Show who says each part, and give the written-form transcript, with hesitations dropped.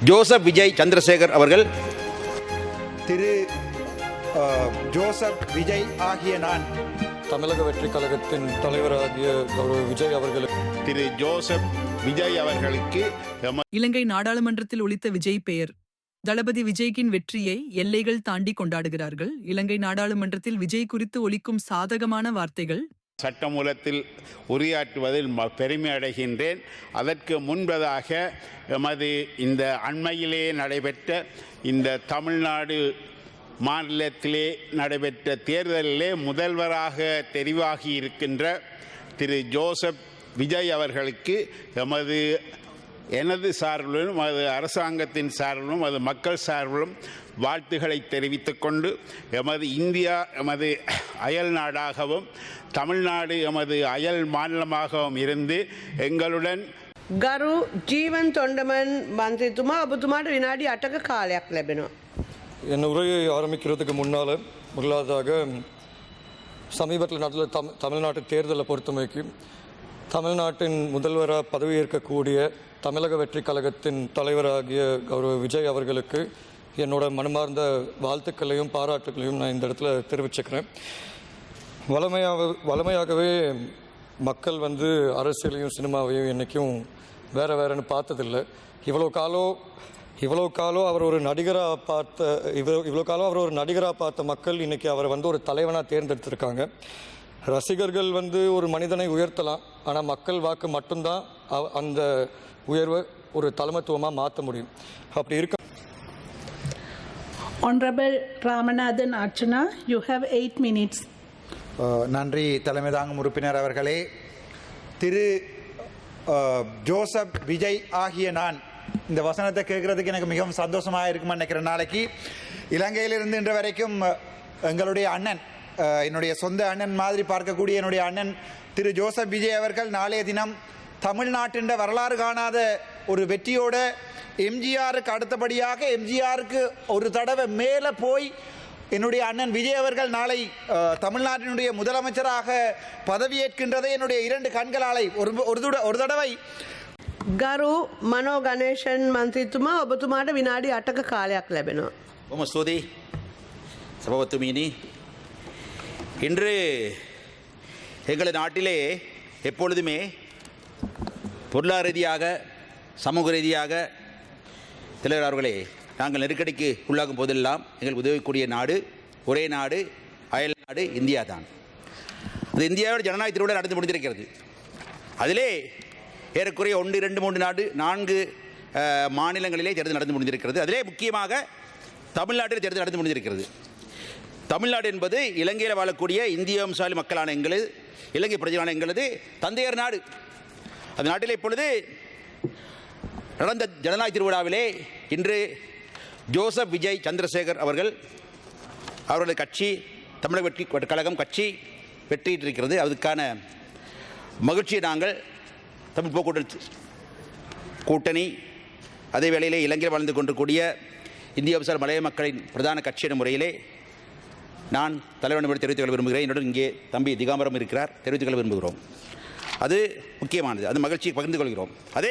Speaker 1: Joseph Vijay Chandrasekhar அவர்கள்
Speaker 2: திரு Joseph Vijay ஆகிய நான்
Speaker 3: தமிழக வெற்றிக் கழகத்தின் தலைவராகிய கௌரவ விஜய் அவர்களுக்கு
Speaker 4: திரு ஜோசப் விஜய் அவர்களுக்கு
Speaker 5: இலங்கை நாடாளுமன்றத்தில் ஒலித்த விஜய் பெயர். தளபதி விஜய்கின் வெற்றியை எல்லைகள் தாண்டி கொண்டாடுகிறார்கள். இலங்கை நாடாளுமன்றத்தில் விஜய் குறித்து ஒலிக்கும் சாதகமான வார்த்தைகள்.
Speaker 4: சட்டமூலத்தில் உரையாற்றுவதில் பெருமை அடைகின்றேன். அதற்கு முன்பதாக எமது இந்த அண்மையிலே நடைபெற்ற இந்த தமிழ்நாடு மாநிலத்திலே நடைபெற்ற தேர்தலிலே முதல்வராக தெரிவாகி இருக்கின்ற திரு ஜோசப் விஜய் அவர்களுக்கு எனது சார்பிலும் அது அரசாங்கத்தின் சார்பிலும் அது மக்கள் சார்பிலும் வாழ்த்துக்களை தெரிவித்துக் கொண்டு எமது இந்தியா எமது அயல் நாடாகவும் தமிழ்நாடு எமது அயல் மாநிலமாகவும் இருந்து எங்களுடன்
Speaker 6: ගරු ජීවන් තොණ්ඩමන් මන්ත්‍රීතුමා ඔබතුමාට විනාඩි 8ක කාලයක් ලැබෙනවා.
Speaker 3: என் உரையை ஆரம்பிக்கிறதுக்கு முன்னால் முதலாவதாக சமீபத்தில் நடந்த தமிழ்நாட்டு தேர்தலை பொறுத்தமைக்கு தமிழ்நாட்டின் முதல்வராக பதவியேற்கக்கூடிய தமிழக வெற்றிக் கழகத்தின் தலைவராகிய கௌரவ விஜய் அவர்களுக்கு என்னோட மனமார்ந்த வாழ்த்துக்களையும் பாராட்டுகளையும் நான் இந்த இடத்துல தெரிவிச்சுக்கிறேன். வளமையாகவே மக்கள் அரசியலையும் சினிமாவையும் என்றைக்கும் வேறுன்னு பார்த்ததில்லை. இவ்வளோ காலம் அவர் ஒரு நடிகராக பார்த்த மக்கள் இன்றைக்கி அவரை ஒரு தலைவனாக தேர்ந்தெடுத்திருக்காங்க. ரசிகர்கள் ஒரு மனிதனை உயர்த்தலாம், ஆனால் மக்கள் வாக்கு மட்டும்தான் அந்த உயர்வை ஒரு தலைமைத்துவமாக மாற்ற முடியும். அப்படி இருக்க
Speaker 7: Honorable Ramanathan Archana, you have 8 minutes.
Speaker 2: நன்றி தலைமை தாங்கும் உறுப்பினர் அவர்களே. திரு ஜோசப் விஜய் ஆகிய நான் இந்த வசனத்தை கேட்குறதுக்கு எனக்கு மிகவும் சந்தோஷமாக இருக்குமா நினைக்கிறேன். நாளைக்கு இலங்கையிலிருந்து இன்று வரைக்கும் எங்களுடைய அண்ணன், என்னுடைய சொந்த அண்ணன் மாதிரி பார்க்கக்கூடிய என்னுடைய அண்ணன் திரு ஜோசப் விஜய் அவர்கள் நாளைய தினம் தமிழ்நாட்டின் வரலாறு காணாத ஒரு வெற்றியோட எம்ஜிஆருக்கு அடுத்தபடியாக எம்ஜிஆருக்கு ஒரு தடவை மேலே போய் என்னுடைய அண்ணன் விஜய் அவர்கள் நாளை தமிழ்நாட்டினுடைய முதலமைச்சராக பதவியேற்கின்றதை என்னுடைய 2 கண்களாலை ஒரு தடவை.
Speaker 6: ගරු මනෝ ගණේෂන් මන්ත්‍රීතුමා ඔබතුමාට විනාඩි 8ක කාලයක් ලැබෙනවා.
Speaker 1: ஓம ஸ்துதி சபவத்துமீனி. இன்று எங்களது நாட்டிலே எப்பொழுதுமே பொருளாதார ரீதியாக சமூக ரீதியாக தலைவர் அவர்களே நாங்கள் நெருக்கடிக்கு உள்ளாகும் போதெல்லாம் எங்களுக்கு உதவிக்கூடிய நாடு, ஒரே நாடு, அயல் நாடு இந்தியா தான். அது இந்தியாவோட ஜனநாயக திருவிழா நடந்து முடிந்திருக்கிறது. அதிலே ஏறக்குறைய 1, 2, 3, 4 மாநிலங்களிலே தேர்தல் நடந்து முடிந்திருக்கிறது. அதிலே முக்கியமாக தமிழ்நாட்டில் தேர்தல் நடந்து முடிந்திருக்கிறது. தமிழ்நாடு என்பது இலங்கையில் வாழக்கூடிய இந்திய வம்சாவளி மக்களான எங்களது, இலங்கை பிரஜையான எங்களது தந்தையர் நாடு. அந்த நாட்டில் இப்பொழுது நடந்த ஜனநாயக திருவிழாவிலே இன்று ஜோசப் விஜய் சந்திரசேகர் அவர்களது கட்சி தமிழக வெற்றிக் கழகம் கட்சி வெற்றியிட்டிருக்கிறது. அதுக்கான மகிழ்ச்சியை நாங்கள் தமிழ் போக்குவரத்து கூட்டணி, அதே வேளையிலே இலங்கையில் வாழ்ந்து கொண்டிருக்கூடிய இந்திய வம்சாவளி மலைய மக்களின் பிரதான கட்சி என்ற முறையிலே நான் தலைவனிடம் தெரிவித்துக் கொள்ள விரும்புகிறேன். என்னுடன் இங்கே தம்பி திகாம்பரம் இருக்கிறார், தெரிவித்துக் கொள்ள விரும்புகிறோம். அது முக்கியமானது, அது மகிழ்ச்சியை பகிர்ந்து கொள்கிறோம். அதே